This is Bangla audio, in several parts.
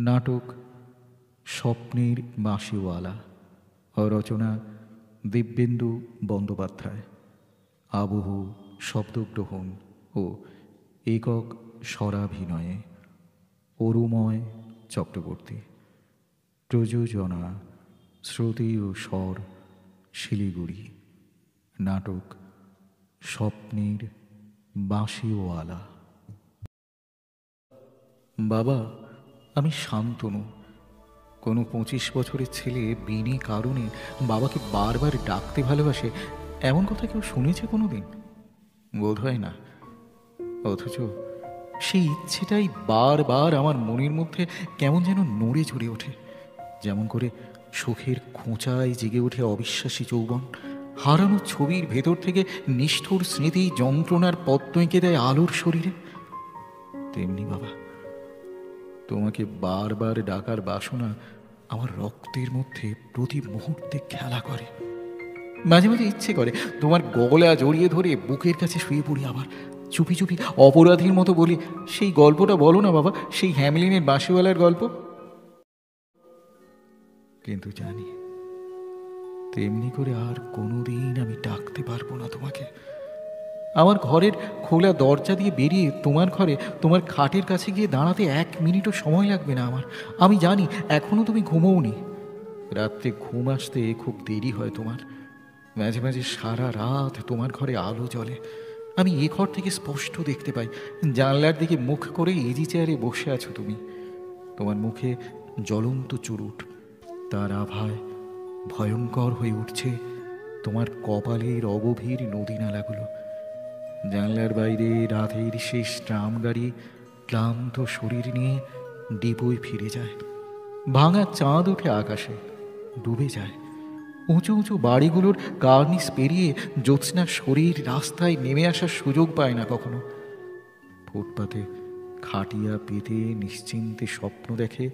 নাটক স্বপ্নের বাঁশিওয়ালা, রচনা দিব্যেন্দু বন্দ্যোপাধ্যায়, আবহ শব্দগ্রহণ ও একক স্বরাভিনয়ে অরুময় চক্রবর্তী, প্রযোজনা শ্রুতি ও স্বর শিলিগুড়ি। নাটক স্বপ্নের বাঁশিওয়ালা। বাবা, আমি শান্তনু। কোনো 25 বছরের ছেলে বিনে কারণে বাবাকে বারবার ডাকতে ভালোবাসে, এমন কথা কেউ শুনেছে কোনো দিন? বোধ হয় না। অথচ সেই ইচ্ছেটাই বারবার আমার মনের মধ্যে কেমন যেন নড়ে চড়ে ওঠে, যেমন করে সুখের খোঁচায় জেগে ওঠে অবিশ্বাসী যৌবন, হারানো ছবির ভেতর থেকে নিষ্ঠুর স্মৃতি যন্ত্রণার পদ্ম এঁকে দেয় আলোর শরীরে। তেমনি বাবা, তোমাকে বারবার ডাকার বাসনা আমার রক্তের মধ্যে প্রতি মুহূর্তে খেলা করে। মাঝে মাঝে ইচ্ছে করে তোমার গলা জড়িয়ে ধরে বুকের কাছে শুয়ে পড়ি, আবার চুপি চুপি অপরাধীর মতো বলি, সেই গল্পটা বলো না বাবা, সেই হ্যামলিনের বাঁশিওয়ালার গল্প। কিন্তু জানি তেমনি করে আর কোনোদিন আমি ডাকতে পারবো না তোমাকে। আমার ঘরের খোলা দরজা দিয়ে বেরিয়ে তোমার ঘরে, তোমার খাটের কাছে গিয়ে দাঁড়াতে 1 মিনিটও সময় লাগবে না আমার। আমি জানি এখনো তুমি ঘুমোওনি। রাত্রে ঘুম আসতে খুব দেরি হয় তোমার। মাঝে মাঝে সারা রাত তোমার ঘরে আলো জ্বলে। আমি এ ঘর থেকে স্পষ্ট দেখতে পাই, জানলার দিকে মুখ করে ইজি চেয়ারে বসে আছো তুমি। তোমার মুখে জ্বলন্ত চুরুট, তার আভায় ভয়ঙ্কর হয়ে উঠছে তোমার কপালের অগভীর নদী নালাগুলো। জানলার বাইরে রাতের শেষ ট্রাম গাড়ি ক্লান্ত শরীর নিয়ে ডিপোয় ফিরে যায়। ভাঙা চাঁদ ওঠে আকাশে, ডুবে যায়। উঁচু উঁচু বাড়িগুলোর কার্নিস পেরিয়ে জ্যোৎস্নার শরীর রাস্তায় নেমে আসার সুযোগ পায় না কখনো। ফুটপাতে খাটিয়া পেতে নিশ্চিন্তে স্বপ্ন দেখে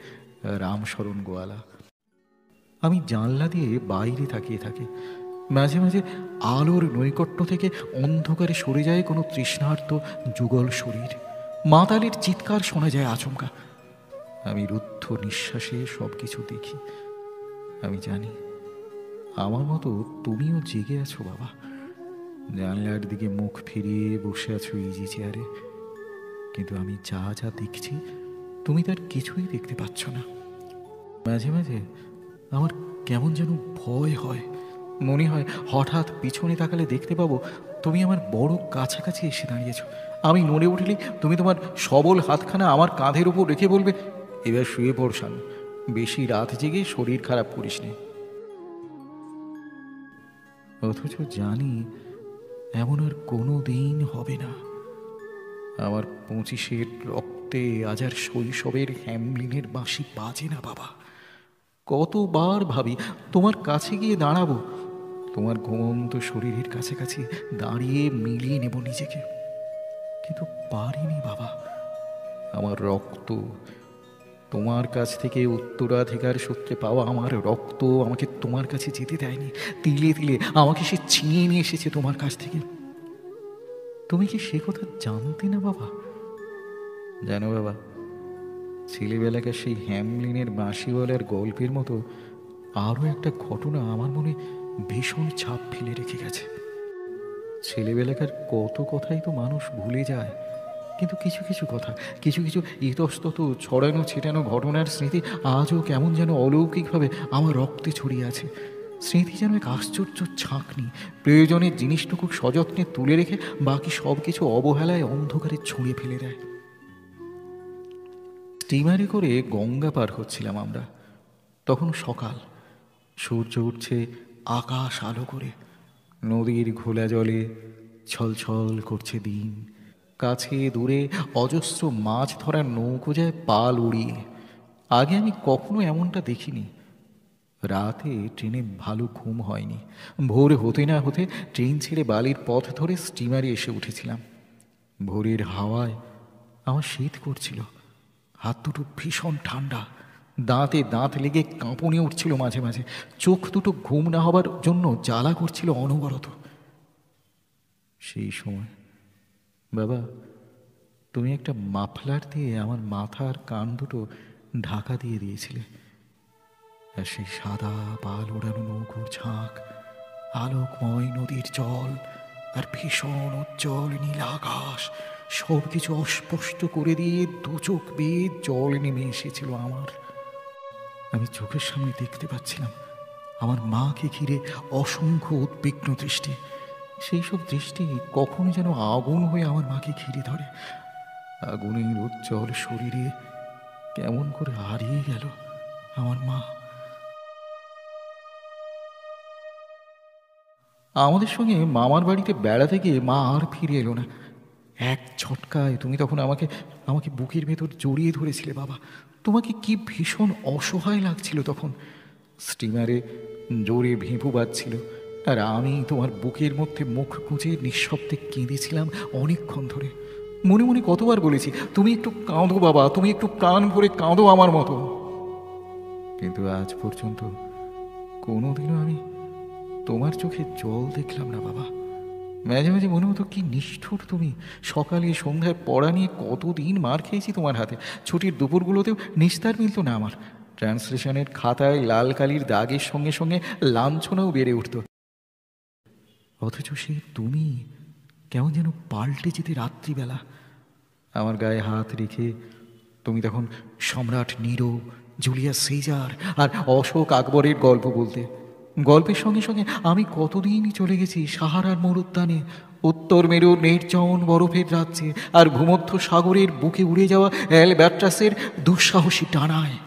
রামশরণ গোয়ালা। আমি জানলা দিয়ে বাইরে তাকিয়ে থাকি। মাঝে মাঝে আলোর নৈকট্য থেকে অন্ধকারে সরে যায় কোনো তৃষ্ণার্ত যুগল শরীর। মাতালের চিৎকার শোনা যায় আচমকা। আমি রুদ্ধ নিঃশ্বাসে সব কিছু দেখি। আমি জানি আমার মতো তুমিও জেগে আছো বাবা। জানলার দিকে মুখ ফিরিয়ে বসে আছো ইজি চেয়ারে, কিন্তু আমি যা যা দেখছি তুমি তার কিছুই দেখতে পাচ্ছ না। মাঝে মাঝে আমার কেমন যেন ভয় হয়। মনে হয় হঠাৎ পিছনে তাকালে দেখতে পাবো তুমি আমার বড় কাছাকাছি এসে দাঁড়িয়েছ। আমি নড়ে উঠলে তুমি তোমার সবল হাতখানা আমার কাঁধের উপর রেখে বলবে, এবার শুয়ে পড় শানু, বেশি রাত জেগে শরীর খারাপ করিস নে। অথচ জানি এমন আর কোনো দিন হবে না। আমার 25-এর রক্তে আজ আর শৈশবের হ্যামলিনের বাঁশি বাজে না বাবা। কতবার ভাবি তোমার কাছে গিয়ে দাঁড়াবো, তোমার ঘুমন্ত শরীরের কাছাকাছি দাঁড়িয়ে মিলিয়ে নেব নিজেকে, কিন্তু পারিনি বাবা। আমার রক্ত, তোমার কাছ থেকে উত্তরাধিকার সূত্রে পাওয়া আমার রক্ত আমাকে তোমার কাছে যেতে দেয়নি। তিলে তিলে আমাকে সে ছিনিয়ে নিয়ে এসেছে তোমার কাছ থেকে। তুমি কি সে কথা জানতে না বাবা? জানো বাবা, ছেলেবেলাকার সেই হ্যামলিনের বাঁশিওয়ালার গল্পের মতো আরও একটা ঘটনা আমার মনে ভীষণ ছাপ ফেলে রেখে গেছে। ছেলেবেলাকার কত কথাই তো মানুষ ভুলে যায়, কিন্তু কিছু কিছু কথা, কিছু কিছু ইতস্তত ছড়ানো ছেটানো ঘটনার স্মৃতি আজও কেমন যেন অলৌকিকভাবে আমার রক্তে ছড়িয়ে আছে। স্মৃতি যেন এক আশ্চর্য ছাঁকনি, প্রয়োজনের জিনিসটুকু সযত্নে তুলে রেখে বাকি সব কিছু অবহেলায় অন্ধকারে ছুঁড়ে ফেলে দেয়। স্টিমারে করে গঙ্গা পার হচ্ছিলাম আমরা। তখন সকাল, সূর্য উঠছে আকাশ আলো করে। নদীর ঘোলা জলে ছলছল করছে দিন। কাছে দূরে অজস্র মাছ ধরার নৌকো যায় পাল উড়িয়ে। আগে আমি কখনো এমনটা দেখিনি। রাতে ট্রেনে ভালো ঘুম হয়নি। ভোর হতে না হতে ট্রেন ছেড়ে বালির পথ ধরে স্টিমারে এসে উঠেছিলাম। ভোরের হাওয়ায় আমার শীত করছিল, হাত দুটো ভীষণ ঠান্ডা, দাঁতে দাঁত লেগে কাঁপুনি উঠছিল মাঝে মাঝে, চোখ দুটো ঘুম না হবার জন্য জ্বালা করছিল অনবরত। সেই সময় বাবা, তুমি একটা মাফলার দিয়ে আমার মাথা আর কান দুটো ঢাকা দিয়ে দিয়েছিলে। আর সেই সাদা পাল ওড়ানো নৌকোর ঝাঁক, আলোকময় নদীর জল, আর ভীষণ উজ্জ্বল নীল আকাশ সব কিছু অস্পষ্ট করে দিয়ে দু চোখ বেয়ে জল নেমে এসেছিল আমার। আমি চোখের সামনে দেখতে পাচ্ছিলাম আমার মাকে ঘিরে অসংখ্য উদ্বিগ্ন দৃষ্টি। সেই সব দৃষ্টি কখন যেন আগুন হয়ে আমার মাকে ঘিরে ধরে। আগুনের উজ্জ্বল শরীরে কেমন করে হারিয়ে গেল আমার মা। আমাদের সঙ্গে মামার বাড়িতে বেড়াতে গিয়ে মা আর ফিরে এলো না। এক ঝটকায় তুমি তখন আমাকে আমাকে বুকের ভেতর জড়িয়ে ধরেছিলে বাবা। তোমাকে কি ভীষণ অসহায় লাগছিল তখন। স্টিমারে জোরে ভেঁপু বাজছিল, আর আমি তোমার বুকের মধ্যে মুখ গুঁজে নিঃশব্দে কেঁদেছিলাম অনেকক্ষণ ধরে। মনে মনে কতবার বলেছি, তুমি একটু কাঁদো বাবা, তুমি একটু প্রাণ ভরে কাঁদো আমার মতো। কিন্তু আজ পর্যন্ত কোনোদিনও আমি তোমার চোখে জল দেখলাম না বাবা। মাঝে মাঝে মনে হতো কি নিষ্ঠুর তুমি। সকালে সন্ধ্যায় পড়া নিয়ে কতদিন মার খেয়েছি তোমার হাতে। ছুটির দুপুরগুলোতেও নিস্তার মিলত না আমার। ট্রান্সলেশনের খাতায় লাল কালির দাগের সঙ্গে সঙ্গে লাঞ্ছনাও বেড়ে উঠত। অথচ সেই তুমি কেমন যেন পাল্টে যেতে রাত্রিবেলা। আমার গায়ে হাত রেখে তুমি তখন সম্রাট নিরো, জুলিয়াস সিজার আর অশোক আকবরের গল্প বলতে। গল্পের সঙ্গে সঙ্গে আমি কতদিনই চলে গেছি সাহারার মরুদ্যানে, উত্তর মেরুর নির্জন বরফের রাজ্যে, আর ভূমধ্য সাগরের বুকে উড়ে যাওয়া অ্যালব্যাট্রাসের দুঃসাহসী ডানায়।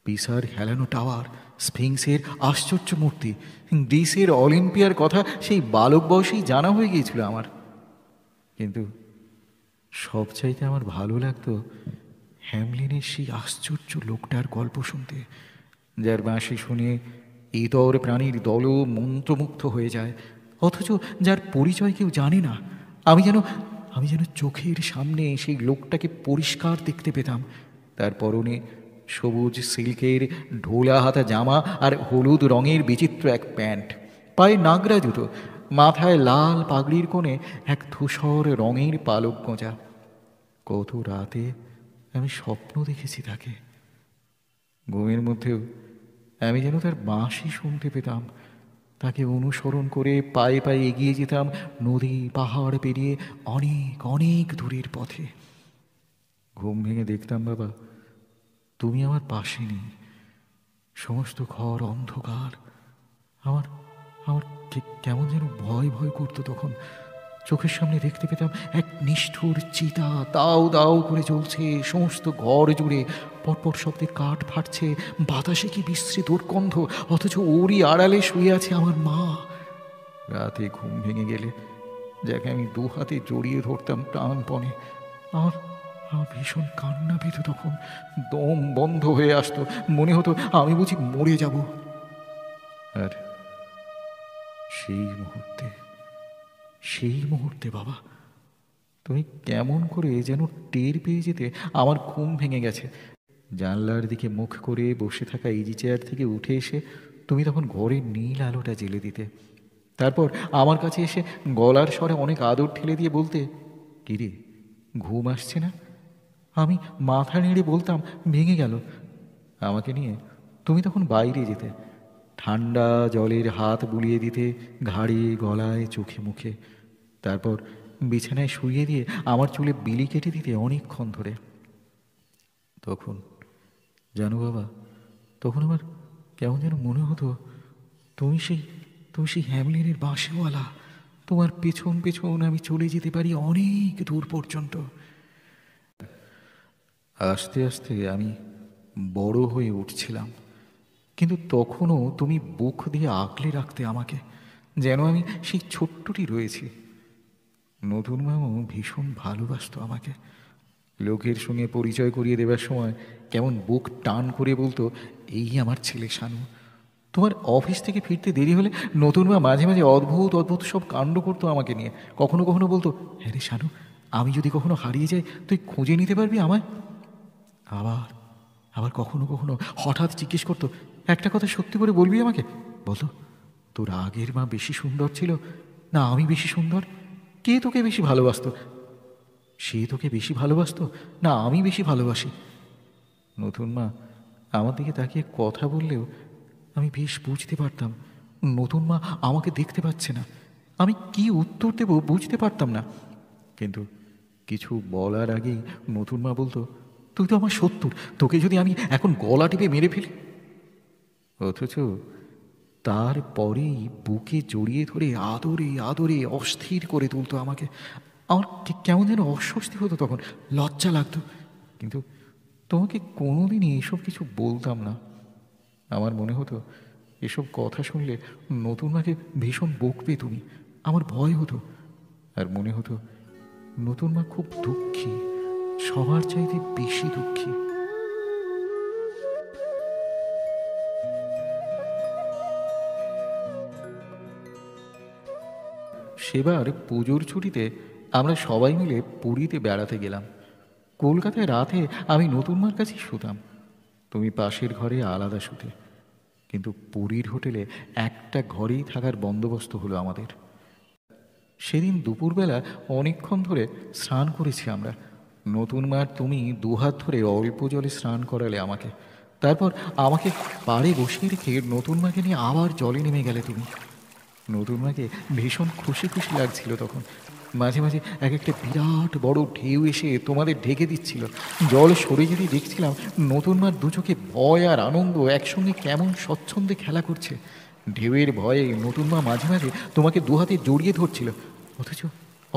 পিসার হেলানো টাওয়ার, স্ফিংসের আশ্চর্য মূর্তি, গ্রিসের অলিম্পিয়ার কথা সেই বালক বয়সেই জানা হয়ে গিয়েছিল আমার। কিন্তু সবচাইতে আমার ভালো লাগতো হ্যামলিনের সেই আশ্চর্য লোকটার গল্প শুনতে, যার বাঁশি শুনে ইতর প্রাণীর দলও মন্ত্রমুগ্ধ হয়ে যায়, অথচ যার পরিচয় কেউ জানে না। আমি যেন চোখের সামনে সেই লোকটাকে পরিষ্কার দেখতে পেতাম। তার পরনে সবুজ সিল্কের ঢোলা হাতা জামা আর হলুদ রঙের বিচিত্র এক প্যান্ট, পায়ে নাগরা জুতো, মাথায় লাল পাগড়ির কোণে এক ধূসর রঙের পালক গোঁজা। কত রাতে আমি স্বপ্ন দেখেছি তাকে। ঘুমের মধ্যেও আমি যেন তার বাঁশি শুনতে পেতাম। তাকে অনুসরণ করে পায়ে পায়ে এগিয়ে যেতাম নদী পাহাড় পেরিয়ে অনেক অনেক দূরের পথে। ঘুম ভেঙে দেখতাম বাবা, তুমি আমার পাশে নেই। সমস্ত ঘর অন্ধকার। আমার আমার কেমন যেন ভয় ভয় করতো তখন। চোখের সামনে দেখতে পেতাম এক নিষ্ঠুর চিতা দাও দাও করে জ্বলছে সমস্ত ঘর জুড়ে। পরপর শব্দে কাঠ ফাটছে, বাতাসে কি বিশ্রী দুর্গন্ধ, অথচ ওরই আড়ালে শুয়ে আছে আমার মা। রাতে ঘুম ভেঙে গেলে যাকে আমি দু হাতে জড়িয়ে ধরতাম প্রাণপণে, আমার আমার ভীষণ কান্না পেত তখন। দম বন্ধ হয়ে আসতো, মনে হতো আমি বুঝি মরে যাব। আর সেই মুহূর্তে বাবা, তুমি কেমন করে যেন টের পেয়ে যেতে আমার ঘুম ভেঙে গেছে। জানলার দিকে মুখ করে বসে থাকা ইজি চেয়ার থেকে উঠে এসে তুমি তখন ঘরের নীল আলোটা জ্বেলে দিতে। তারপর আমার কাছে এসে গলার স্বরে অনেক আদর ঠেলে দিয়ে বলতে, কিরে ঘুম আসছে না? আমি মাথা নেড়ে বলতাম, ভেঙে গেল। আমাকে নিয়ে তুমি তখন বাইরে যেতে, ঠান্ডা জলের হাত বুলিয়ে দিতে ঘাড়ে গলায় চোখে মুখে। তারপর বিছানায় শুইয়ে দিয়ে আমার চুলে বিলি কেটে দিতে অনেকক্ষণ ধরে। তখন জানো বাবা, তখন আমার কেমন যেন মনে হতো তুমি সেই হ্যামলিনের বাঁশিওয়ালা। তোমার পেছন পেছন আমি চলে যেতে পারি অনেক দূর পর্যন্ত। আস্তে আস্তে আমি বড় হয়ে উঠছিলাম, কিন্তু তখনও তুমি বুক দিয়ে আগলে রাখতে আমাকে, যেন আমি সেই ছোট্টটি রয়েছি। নতুন মামু ভীষণ ভালোবাসতো আমাকে। লোকের সঙ্গে পরিচয় করিয়ে দেবার সময় কেমন বুক টান করে বলতো, এই আমার ছেলে শানু। তোমার অফিস থেকে ফিরতে দেরি হলে নতুন মা মাঝে মাঝে অদ্ভুত অদ্ভুত সব কাণ্ড করতো আমাকে নিয়ে। কখনো কখনো বলতো, হ্যাঁ রে শানু, আমি যদি কখনো হারিয়ে যাই তুই খুঁজে নিতে পারবি আমায়। আবার আবার কখনো কখনো হঠাৎ জিজ্ঞেস করতো, একটা কথা সত্যি করে বলবি আমাকে? বলতো, তোর আগের মা বেশি সুন্দর ছিল না আমি বেশি সুন্দর? কে তোকে বেশি ভালোবাসতো? সে তোকে বেশি ভালোবাসতো না আমি বেশি ভালোবাসি? নতুন মা আমার দিকে তাকিয়ে কথা বললেও আমি বেশ বুঝতে পারতাম নতুন মা আমাকে দেখতে পাচ্ছে না। আমি কি উত্তর দেব বুঝতে পারতাম না, কিন্তু কিছু বলার আগেই নতুন মা বলতো, তুই তো আমার শত্রু, তোকে যদি আমি এখন গলা টিপে মেরে ফেলি। অথচ তারপরেই বুকে জড়িয়ে ধরে আদরে আদরে অস্থির করে তুলতো আমাকে। আমার কেমন যেন অস্বস্তি হতো, তখন লজ্জা লাগতো, কিন্তু তোমাকে কোনোদিনই এসব কিছু বলতাম না। আমার মনে হতো এসব কথা শুনলে নতুন মাকে ভীষণ বকবে তুমি, আমার ভয় হতো। আর মনে হতো নতুন মা খুব দুঃখী, সবার চাইতে বেশি দুঃখী। সেবার পুজোর ছুটিতে আমরা সবাই মিলে পুরীতে বেড়াতে গেলাম। কলকাতায় রাতে আমি নতুন মার কাছেই শুতাম, তুমি পাশের ঘরে আলাদা শুতে। কিন্তু পুরীর হোটেলে একটা ঘরেই থাকার বন্দোবস্ত হলো আমাদের। সেদিন দুপুরবেলা অনেকক্ষণ ধরে স্নান করেছি আমরা। নতুন মার তুমি দুহাত ধরে অল্প জলে স্নান করালে আমাকে, তারপর আমাকে পাড়ে বসিয়ে রেখে নতুন মাকে নিয়ে আবার জলে নেমে গেলে তুমি। নতুন মাকে ভীষণ খুশি খুশি লাগছিল তখন। মাঝে মাঝে এক একটা বিরাট বড় ঢেউ এসে তোমাদের ঢেকে দিচ্ছিল। জল সরে যেতে দেখছিলাম নতুন মার দু চোখে ভয় আর আনন্দ একসঙ্গে কেমন স্বচ্ছন্দে খেলা করছে। ঢেউয়ের ভয়ে নতুন মা মাঝে মাঝে তোমাকে দু হাতে জড়িয়ে ধরছিল, অথচ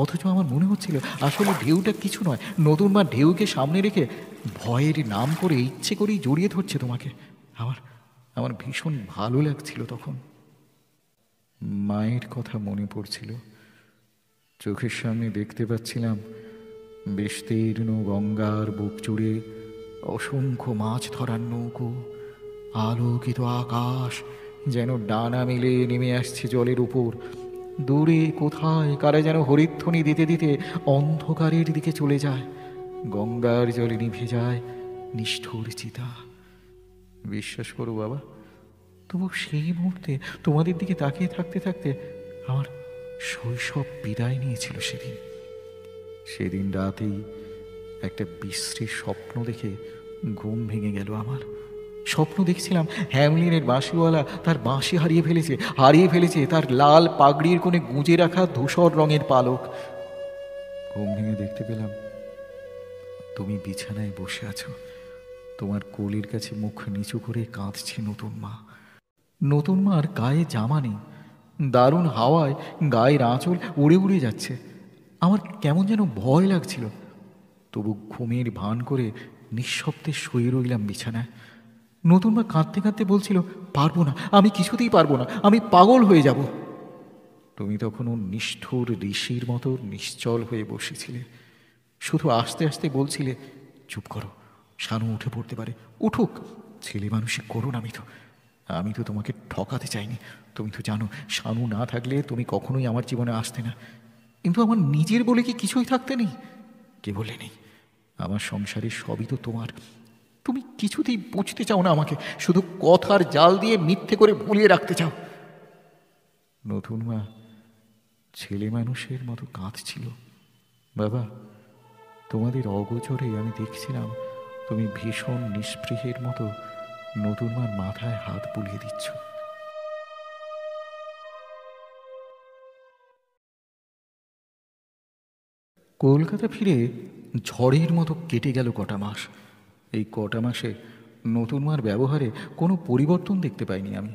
অথচ আমার মনে হচ্ছিল আসলে ঢেউটা কিছু নয়, নতুন মা ঢেউকে সামনে রেখে ভয়ের নাম করে ইচ্ছে করেই জড়িয়ে ধরছে তোমাকে। আমার আমার ভীষণ ভালো লাগছিল তখন। মায়ের কথা মনে পড়ছিল, চোখের সামনে দেখতে পাচ্ছিলাম বিস্তীর্ণ গঙ্গার বুক জুড়ে অসংখ্য মাছ ধরার নৌকো, আলোকিত আকাশ যেন ডানা মেলে নেমে আসছে জলের উপর। দূরে কোথায় কারা যেন হরিধ্বনি দিতে দিতে অন্ধকারের দিকে চলে যায়, গঙ্গার জলে নিভে যায় নিষ্ঠুর চিতা। বিশ্বাস করো বাবা, তবু সেই মুহূর্তে তোমাদের দিকে তাকিয়ে থাকতে থাকতে আমার শৈশব বিদায় নিয়েছিল সেদিন। সেদিন রাতেই একটা বিশ্রী স্বপ্ন দেখে ঘুম ভেঙে গেল আমার। স্বপ্ন দেখছিলাম হ্যামলিনের বাঁশিওয়ালা তার বাঁশি হারিয়ে ফেলেছে তার লাল পাগড়ির কোণে গুঁজে রাখা ধূসর রঙের পালক। ঘুম ভেঙে দেখতে পেলাম তুমি বিছানায় বসে আছো, তোমার কোলের কাছে মুখ নিচু করে কাঁদছে নতুন মা। নতুন মার গায়ে জামা নেই, দারুণ হাওয়ায় গায়ের আঁচল উড়ে উড়ে যাচ্ছে। আমার কেমন যেন ভয় লাগছিল, তবু ঘুমের ভান করে নিঃশব্দে শুয়ে রইলাম বিছানায়। নতুন মা কাঁদতে কাঁদতে বলছিল, পারবো না, আমি কিছুতেই পারবো না, আমি পাগল হয়ে যাব। তুমি তখনও নিষ্ঠুর ঋষির মতো নিশ্চল হয়ে বসেছিলে, শুধু আস্তে আস্তে বলছিলে, চুপ করো, শানু উঠে পড়তে পারে, উঠুক, ছেলে মানুষই করুন। আমি তো তোমাকে ঠকাতে চাইনি, তুমি তো জানো শানু না থাকলে তুমি কখনোই আমার জীবনে আসতে না। কিন্তু আমার নিজের বলে কি কিছুই থাকতে নেই? কে বলে নেই? আমার সংসারের সবই তো তোমার। তুমি কিছুতেই বুঝতে চাও না আমাকে, শুধু কথার জাল দিয়ে মিথ্যে করে ভুলিয়ে রাখতে চাও। নতুন মা ছেলে মানুষের মতো কাঁদছিল। বাবা, তোমাদের অগোচরে আমি দেখছিলাম তুমি ভীষণ নিস্পৃহের মতো নতুন মার মাথায় হাত বুলিয়ে দিচ্ছ। কলকাতা ফিরে ঝড়ের মতো কেটে গেল কটা মাস। এই কটা মাসে নতুন মার ব্যবহারে কোনো পরিবর্তন দেখতে পাইনি আমি।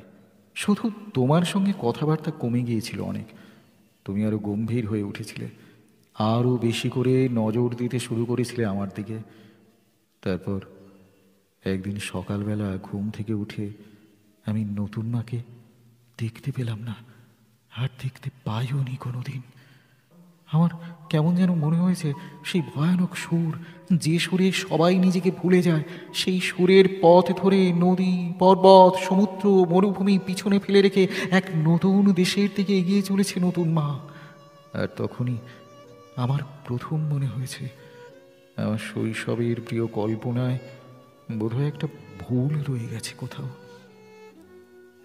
শুধু তোমার সঙ্গে কথাবার্তা কমে গিয়েছিল অনেক, তুমি আরো গম্ভীর হয়ে উঠেছিলে, আরও বেশি করে নজর দিতে শুরু করেছিলে আমার দিকে। তারপর একদিন সকালবেলা ঘুম থেকে উঠে আমি নতুন মাকে দেখতে পেলাম না, আর দেখতে পাইও নি কোনোদিন। আমার কেমন যেন মনে হয়েছে সেই ভয়ানক সুর, যে সুরে সবাই নিজেকে ভুলে যায়, সেই সুরের পথ ধরে নদী, পর্বত, সমুদ্র, মরুভূমি পিছনে ফেলে রেখে এক নতুন দেশের দিকে এগিয়ে চলেছে নতুন মা। আর তখনই আমার প্রথম মনে হয়েছে আমার শৈশবের প্রিয় কল্পনায় বোধহয় একটা ভুল রয়ে গেছে কোথাও।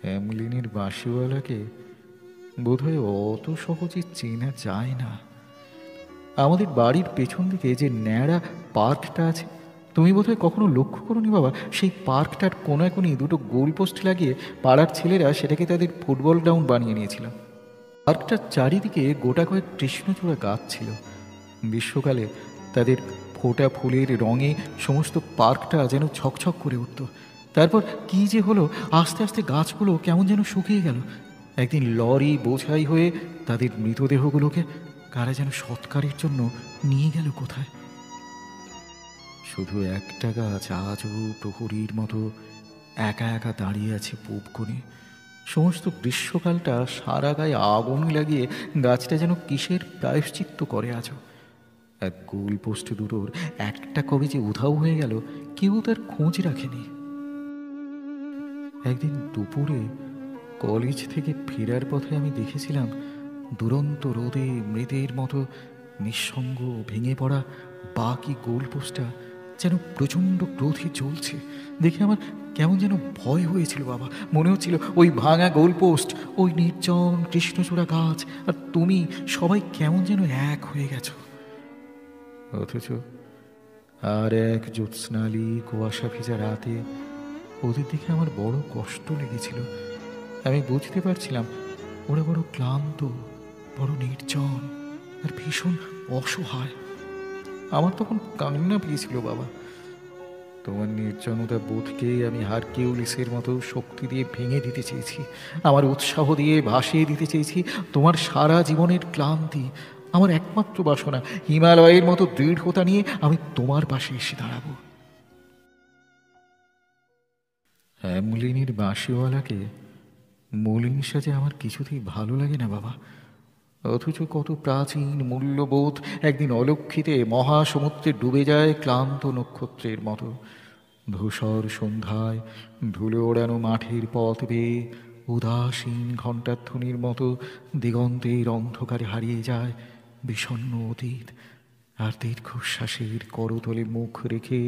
হ্যামলিনের বাঁশিওয়ালাকে বোধহয় অত সহজে চেনা যায় না। আমাদের বাড়ির পেছন দিকে যে ন্যাড়া পার্কটা আছে তুমি বোধহয় কখনো লক্ষ্য করোনি বাবা, সেই পার্কটার কোনায় কোনি দুটো গোল পোস্ট লাগিয়ে পাড়ার ছেলেরা সেটাকে তাদের ফুটবল গ্রাউন্ড বানিয়ে নিয়েছিল। পার্কটার চারিদিকে গোটা কয়েক কৃষ্ণচূড়া গাছ ছিল। গ্রীষ্মকালে তাদের ফোটা ফুলের রঙে সমস্ত পার্কটা যেন ছকছক করে উঠত। তারপর কি যে হলো, আস্তে আস্তে গাছগুলো কেমন যেন শুকিয়ে গেল। একদিন লরি বোঝাই হয়ে তাদের মৃতদেহগুলোকে কারা যেন সৎকারের জন্য নিয়ে গেল কোথায়। শুধু একটা গাছ আজও প্রহরীর মতো একা একা দাঁড়িয়ে আছে পূব কোণে। সমস্ত গ্রীষ্মকালটা সারা গায়ে আগুন লাগিয়ে গাছটা যেন কিসের প্রায়শ্চিত্ত করে আজও। এক গোল পোস্ট দুটোর একটা কবে যে উধাও হয়ে গেল, কেউ তার খোঁজ রাখেনি। একদিন দুপুরে কলেজ থেকে ফেরার পথে আমি দেখেছিলাম দুরন্ত রোদে মৃতের মতো নিঃসঙ্গ ভেঙে পড়া বাকি গোল পোস্টটা যেন প্রচণ্ড ক্রোধে জ্বলছে। দেখে আমার কেমন যেন ভয় হয়েছিল বাবা। মনে হচ্ছিল ওই ভাঙা গোল পোস্ট, ওই নির্জন কৃষ্ণচূড়া গাছ আর তুমি সবাই কেমন যেন এক হয়ে গেছো। অথচ আর এক জ্যোৎস্নালি কুয়াশা ভেজা রাতে ওদের দেখে আমার বড় কষ্ট লেগেছিল। আমি বুঝতে পারছিলাম ওরা বড় ক্লান্ত, বড় নির্জন আর ভীষণ অসহায়। আমার তখন কান্না পেয়েছিল বাবা। তোমার নির্জনতা বোধকে আমি হারকিউলিসের মতো শক্তি দিয়ে ভেঙে দিতে চেয়েছি, আমার উৎসাহ দিয়ে ভাসিয়ে দিতে চেয়েছি তোমার সারা জীবনের ক্লান্তি। আমার একমাত্র বাসনা, হিমালয়ের মতো দৃঢ়তা নিয়ে আমি তোমার পাশে এসে দাঁড়াবো। হ্যামলিনের বাঁশিওয়ালাকে মলিন সাজে আমার কিছুতেই ভালো লাগে না বাবা। অথচ কত প্রাচীন মূল্যবোধ একদিন অলক্ষিতে মহাসমুদ্রে ডুবে যায় ক্লান্ত নক্ষত্রের মতো। ধূসর সন্ধ্যায় ধুলো ওড়ানো মাঠের পথ বেয়ে উদাসীন ঘণ্টাধ্বনির মতো দিগন্তের অন্ধকারে হারিয়ে যায় বিষণ্ণ অতীত। আর দীর্ঘশ্বাসের করতলে মুখ রেখে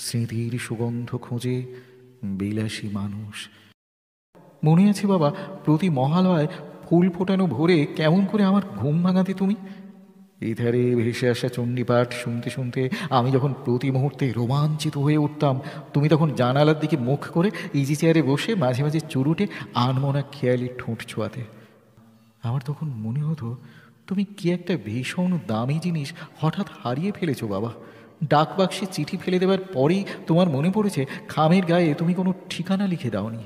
স্মৃতির সুগন্ধ খোঁজে বিলাসী মানুষ। মনে আছে বাবা, প্রতি মহালয়ায় ফুল ফোটানো ভোরে কেমন করে আমার ঘুম ভাঙাতে তুমি। এধারে ভেসে আসা চণ্ডীপাঠ শুনতে শুনতে আমি যখন প্রতি মুহূর্তে রোমাঞ্চিত হয়ে উঠতাম, তুমি তখন জানালার দিকে মুখ করে ইজি চেয়ারে বসে মাঝে মাঝে চুরুটে আনমনা খেয়ালি ঠোঁট ছোঁয়াতে। আমার তখন মনে হতো তুমি কি একটা ভীষণ দামি জিনিস হঠাৎ হারিয়ে ফেলেছো বাবা। ডাক বাক্সে চিঠি ফেলে দেওয়ার পরেই তোমার মনে পড়েছে খামের গায়ে তুমি কোনো ঠিকানা লিখে দাওনি।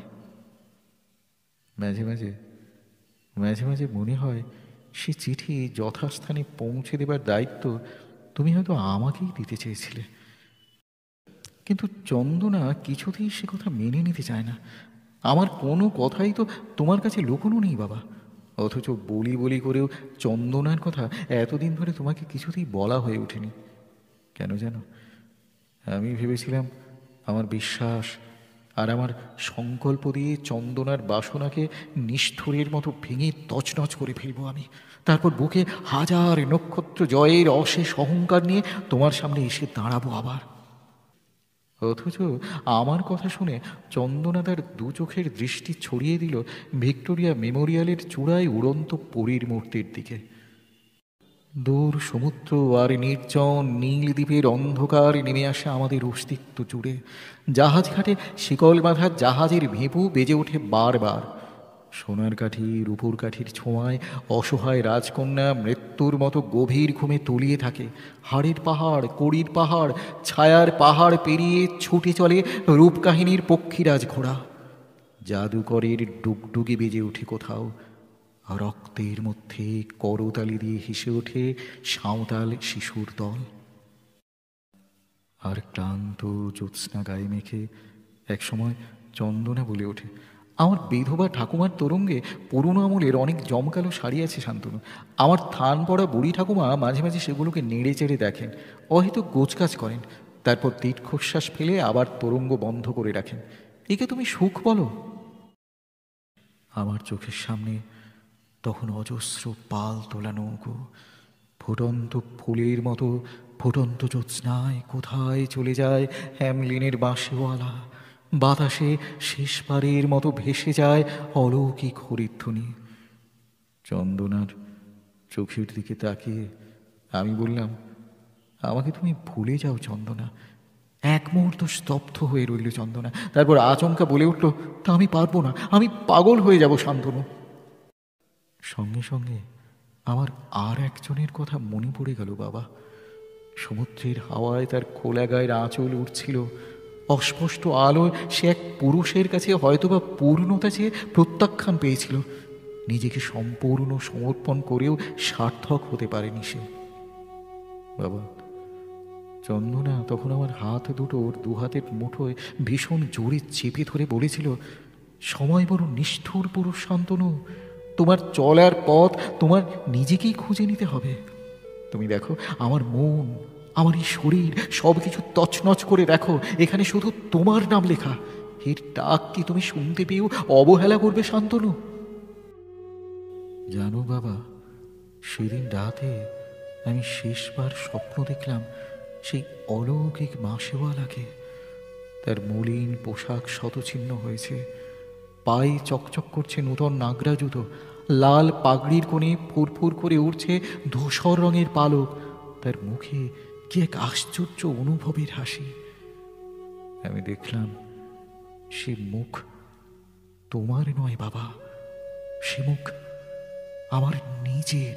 মাঝে মাঝে মাঝে মাঝে মনে হয় সে চিঠি যথাস্থানে পৌঁছে দেবার দায়িত্ব তুমি হয়তো আমাকেই দিতে চেয়েছিলে। কিন্তু চন্দনা কিছুতেই সে কথা মেনে নিতে চায় না। আমার কোনো কথাই তো তোমার কাছে লুকোনো নেই বাবা। অথচ বলি বলি করেও চন্দনার কথা এতদিন ধরে তোমাকে কিছুতেই বলা হয়ে ওঠেনি। কেন জানো? আমি ভেবেছিলাম আমার বিশ্বাস আর আমার সংকল্প দিয়ে চন্দনার বাসনাকে নিষ্ঠুরের মতো ভেঙে তছনছ করে ফেলবো আমি। তারপর বুকে হাজার নক্ষত্র জয়ের অশেষ অহংকার নিয়ে তোমার সামনে এসে দাঁড়াবো আবার। অথচ আমার কথা শুনে চন্দনা তার দু চোখের দৃষ্টি ছড়িয়ে দিল ভিক্টোরিয়া মেমোরিয়ালের চূড়ায় উড়ন্ত পরীর মূর্তির দিকে। দূর সমুদ্র আর নির্জন নীল দ্বীপের অন্ধকার নেমে আসে আমাদের অস্তিত্ব জুড়ে। জাহাজ ঘাটে শিকল বাঁধা জাহাজের ভেঁপু বেজে ওঠে বারবার। সোনার কাঠি রূপোর কাঠির ছোঁয়ায় অসহায় রাজকন্যা মৃত্যুর মতো গভীর ঘুমে তলিয়ে থাকে। হাড়ের পাহাড়, কড়ির পাহাড়, ছায়ার পাহাড় পেরিয়ে ছুটে চলে রূপকাহিনীর পক্ষীরাজ ঘোড়া। জাদুকরের ডুগডুগি বেজে ওঠে কোথাও, রক্তের মধ্যে করতালি দিয়ে হেসে ওঠে সাঁওতাল শিশুর দল। আর ক্লান্ত জ্যোৎস্না গায়ে মেখে একসময় চন্দনা বলে ওঠে, আমার বিধবা ঠাকুমার তোরঙ্গে পুরনো আমলের অনেক জমকালো শাড়ি আছে শান্তনু। আমার থান পড়া বুড়ি ঠাকুমা মাঝে মাঝে সেগুলোকে নেড়ে চেড়ে দেখেন, অহেতুক গোছকাজ করেন, তারপর দীর্ঘশ্বাস ফেলে আবার তোরঙ্গ বন্ধ করে রাখেন। একে তুমি সুখ বলো? আমার চোখের সামনে তখন অজস্র পাল তোলা নৌকো ফুটন্ত ফুলের মতো ফুটন্ত জ্যোৎস্নায় কোথায় চলে যায় হ্যামলিনের বাঁশিওয়ালা। বাতাসে শেষবারের মতো ভেসে যায় অলৌকিক হরিধ্বনি। চন্দনার চোখের দিকে তাকিয়ে আমি বললাম, আমাকে তুমি ভুলে যাও চন্দনা, এক মুহূর্ত স্তব্ধ হয়ে রইল চন্দনা, তারপর আচমকা বলে উঠল, তা আমি পারবো না, আমি পাগল হয়ে যাব শান্তনু। সঙ্গে সঙ্গে আমার আর একজনের কথা মনে পড়ে গেল বাবা। সমুদ্রের হাওয়ায় তার খোলা গায়ের আঁচল উঠছিল, অস্পষ্ট আলোয় সে এক পুরুষের কাছে হয়তোবা পূর্ণতা চেয়ে প্রত্যাখ্যান পেয়েছিল। নিজেকে সম্পূর্ণ সমর্পণ করেও সার্থক হতে পারেনি সে। বাবা, চন্দনা তখন আমার হাত দুটো ওর দুহাতের মুঠোয় ভীষণ জোরে চেপে ধরে বলেছিল, সময় বড় নিষ্ঠুর পুরুষ শান্তনু, তোমার চলার পথ তোমার নিজেকেই খুঁজে নিতে হবে। তুমি দেখো, আমার মন, আমার এই শরীর সব কিছু তছনছ করে দেখো, এখানে শুধু তোমার নাম লেখা। এর ডাক কি তুমি শুনতে পেয়েও অবহেলা করবে শান্তনু? জানো বাবা, সেদিন রাতে আমি শেষবার স্বপ্ন দেখলাম সেই অলৌকিক মাসেওয়ালাকে। তার মলিন পোশাক শতছিন্ন হয়েছে, পায়ে চকচক করছে নূতন নাগরা জুতো, লাল পাগড়ির কোণে ফুরফুর করে উঠছে ধূসর রঙের পালক। তার মুখে কি এক আশ্চর্য অনুভবের হাসি। আমি দেখলাম সে মুখ তোমার নয় বাবা, সে মুখ আমার নিজের।